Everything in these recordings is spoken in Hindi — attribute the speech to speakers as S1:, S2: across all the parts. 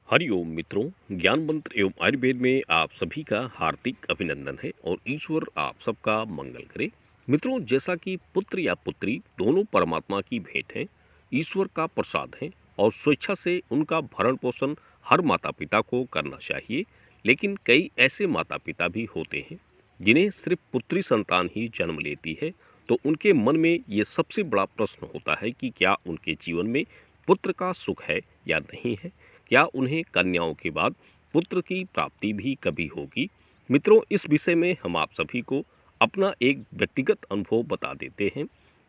S1: हरिओम मित्रों, ज्ञान मंत्र एवं आयुर्वेद में आप सभी का हार्दिक अभिनंदन है और ईश्वर आप सबका मंगल करे। मित्रों, जैसा कि पुत्र या पुत्री दोनों परमात्मा की भेंट हैं, ईश्वर का प्रसाद है और स्वेच्छा से उनका भरण पोषण हर माता पिता को करना चाहिए। लेकिन कई ऐसे माता पिता भी होते हैं जिन्हें सिर्फ पुत्री संतान ही जन्म लेती है, तो उनके मन में ये सबसे बड़ा प्रश्न होता है कि क्या उनके जीवन में पुत्र का सुख है या नहीं है। क्या उन्हें कन्याओं के बाद पुत्र की प्राप्ति भी कभी होगी। मित्रों, इस विषय में हम आप सभी को अपना एक व्यक्तिगत अनुभव बता देते हैं।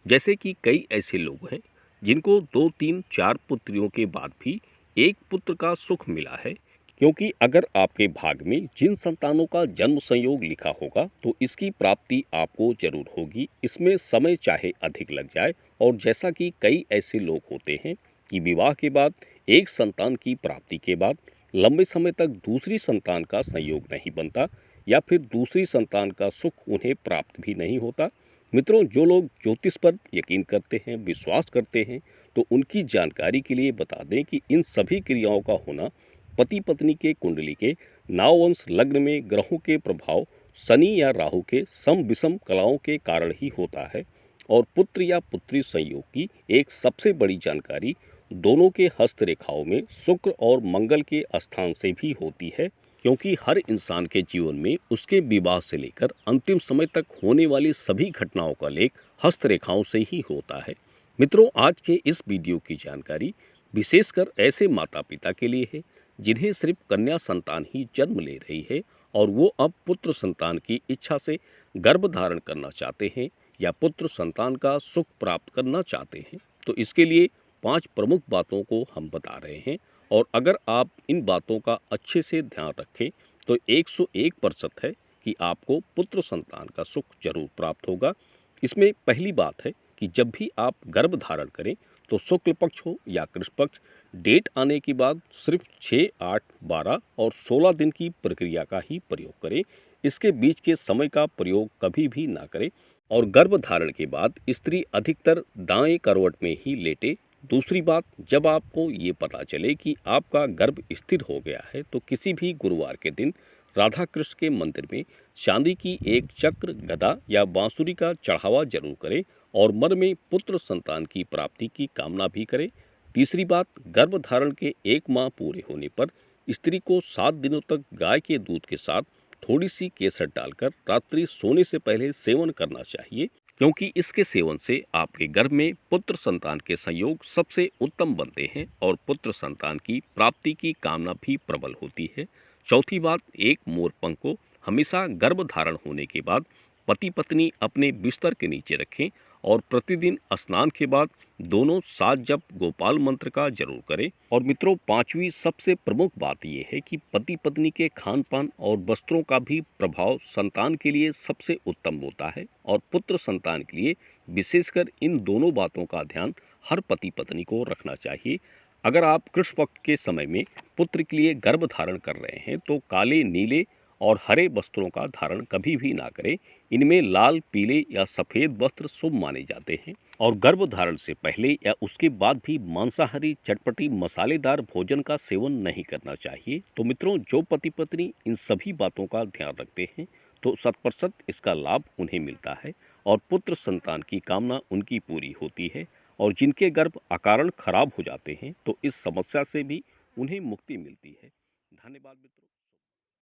S1: जैसे कि कई ऐसे लोग हैं जिनको 2 3 4 पुत्रियों के बाद भी एक पुत्र का सुख मिला है, क्योंकि अगर आपके भाग में जिन संतानों का जन्म संयोग लिखा होगा तो इसकी प्राप्ति आपको जरूर होगी। इसमें समय चाहे अधिक लग जाए, और जैसा कि कई ऐसे लोग होते हैं कि विवाह के बाद एक संतान की प्राप्ति के बाद लंबे समय तक दूसरी संतान का संयोग नहीं बनता, या फिर दूसरी संतान का सुख उन्हें प्राप्त भी नहीं होता। मित्रों, जो लोग ज्योतिष पर यकीन करते हैं, विश्वास करते हैं, तो उनकी जानकारी के लिए बता दें कि इन सभी क्रियाओं का होना पति पत्नी के कुंडली के नाववंश लग्न में ग्रहों के प्रभाव, शनि या राहु के सम विषम कलाओं के कारण ही होता है। और पुत्र या पुत्री संयोग की एक सबसे बड़ी जानकारी दोनों के हस्त रेखाओं में शुक्र और मंगल के स्थान से भी होती है, क्योंकि हर इंसान के जीवन में उसके विवाह से लेकर अंतिम समय तक होने वाली सभी घटनाओं का लेख हस्त रेखाओं से ही होता है। मित्रों, आज के इस वीडियो की जानकारी विशेषकर ऐसे माता पिता के लिए है जिन्हें सिर्फ कन्या संतान ही जन्म ले रही है और वो अब पुत्र संतान की इच्छा से गर्भ धारण करना चाहते हैं या पुत्र संतान का सुख प्राप्त करना चाहते हैं। तो इसके लिए 5 प्रमुख बातों को हम बता रहे हैं, और अगर आप इन बातों का अच्छे से ध्यान रखें तो 101% है कि आपको पुत्र संतान का सुख जरूर प्राप्त होगा। इसमें पहली बात है कि जब भी आप गर्भ धारण करें तो शुक्ल पक्ष हो या कृष्ण पक्ष, डेट आने के बाद सिर्फ 6, 8, 12 और 16 दिन की प्रक्रिया का ही प्रयोग करें। इसके बीच के समय का प्रयोग कभी भी ना करें। और गर्भ धारण के बाद स्त्री अधिकतर दाएं करवट में ही लेटे। दूसरी बात, जब आपको ये पता चले कि आपका गर्भ स्थिर हो गया है तो किसी भी गुरुवार के दिन राधा कृष्ण के मंदिर में चांदी की एक चक्र, गदा या बांसुरी का चढ़ावा जरूर करें और मन में पुत्र संतान की प्राप्ति की कामना भी करें। तीसरी बात, गर्भ धारण के 1 माह पूरे होने पर स्त्री को 7 दिनों तक गाय के दूध के साथ थोड़ी सी केसर डालकर रात्रि सोने से पहले सेवन करना चाहिए, क्योंकि इसके सेवन से आपके गर्भ में पुत्र संतान के संयोग सबसे उत्तम बनते हैं और पुत्र संतान की प्राप्ति की कामना भी प्रबल होती है। चौथी बात, एक मोरपंख को हमेशा गर्भ धारण होने के बाद पति पत्नी अपने बिस्तर के नीचे रखें और प्रतिदिन स्नान के बाद दोनों साथ जप गोपाल मंत्र का जरूर करें। और मित्रों, 5वीं सबसे प्रमुख बात यह है कि पति पत्नी के खान पान और वस्त्रों का भी प्रभाव संतान के लिए सबसे उत्तम होता है, और पुत्र संतान के लिए विशेषकर इन दोनों बातों का ध्यान हर पति पत्नी को रखना चाहिए। अगर आप कृष्ण पक्ष के समय में पुत्र के लिए गर्भ धारण कर रहे हैं तो काले, नीले और हरे वस्त्रों का धारण कभी भी ना करें। इनमें लाल, पीले या सफ़ेद वस्त्र शुभ माने जाते हैं। और गर्भ धारण से पहले या उसके बाद भी मांसाहारी, चटपटी, मसालेदार भोजन का सेवन नहीं करना चाहिए। तो मित्रों, जो पति पत्नी इन सभी बातों का ध्यान रखते हैं तो 100% इसका लाभ उन्हें मिलता है और पुत्र संतान की कामना उनकी पूरी होती है। और जिनके गर्भ अकारण खराब हो जाते हैं तो इस समस्या से भी उन्हें मुक्ति मिलती है। धन्यवाद मित्रों।